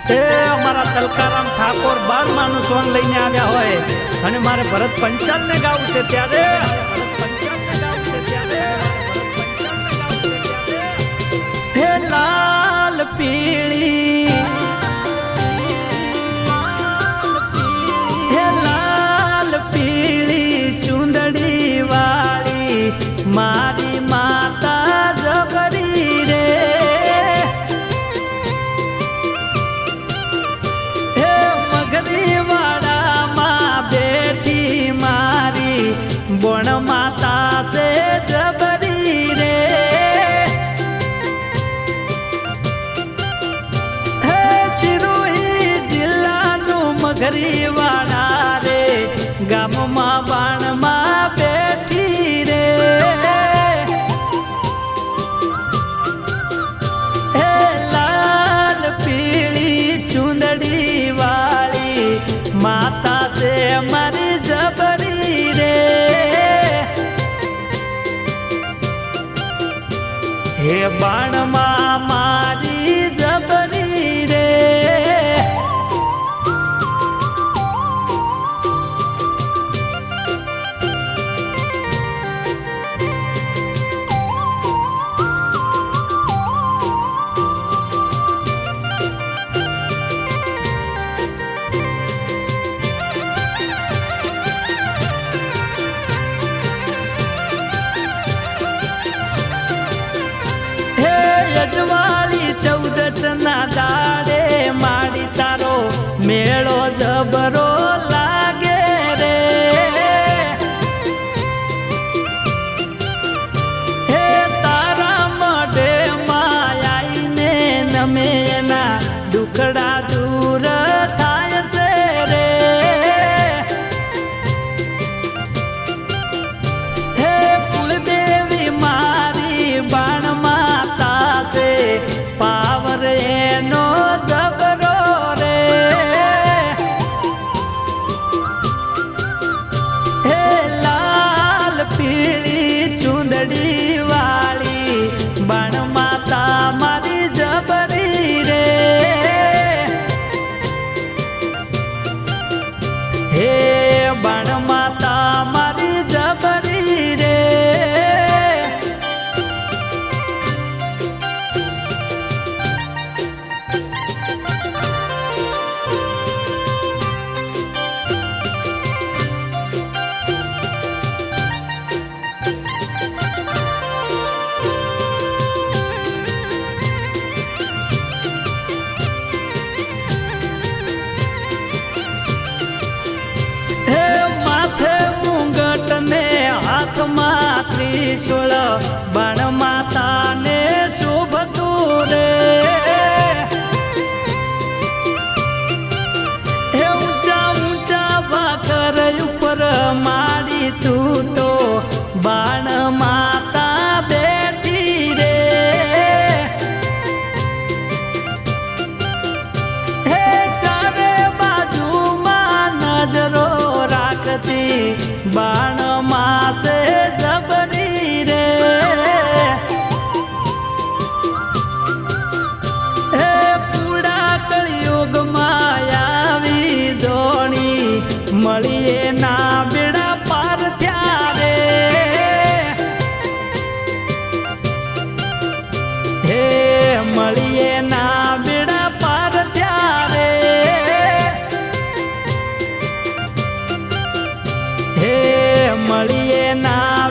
એ અમારા તલકારામ ઠાકોર 12માનું સોંગ લઈને આવ્યા હોય અને મારે ભરત પંચાલને ગાવું છે ત્યારે હે લાલ પીળી હે લાલ પીળી ચુંદડી વાળી મારી માતા જબરી રે હે મગરી વાડામાં બેઠી મારી બોણ માતા સે જબરી રે હે શિરોહી જિલ્લાનું મગરી વાડા રે ગામમાં બાણમાં બેઠી રે હે લાલ પીળી ચુંદડી વાળી માતા સે મારી જબરી રે હે બાણમાં મારી જબરી રે અજવાળી 14 ના દાડે માડી તારો મેળો જબરો લાગે રે હે તારા મઢે માયાઈને નમે એના દુખડા દૂર થાય છે રે હે કુળદેવી મારી બાણમાં પાવર એનો જબરો રે હે લાલ પીળી ચુંદડી વાળી બાણ માતા મારી જબરી રે હે બાણ માતા મારી જબરી રે ત્રિશુળ બાણ માતાને શોભતું રે હે ઊંચા ઊંચા ભાકર ઉપર માડી તું તો બાણ માતા બેઠી રે હે ચારે બાજુમાં નજરો રાખતી બાણ માસે જબરી રે હે પૂડા કળિયુગમાં આવી જોણી મળીએ ના બેડા પાર થયા રે હે મળીએ ના બેડા પાર થયા રે હે મળીએ ના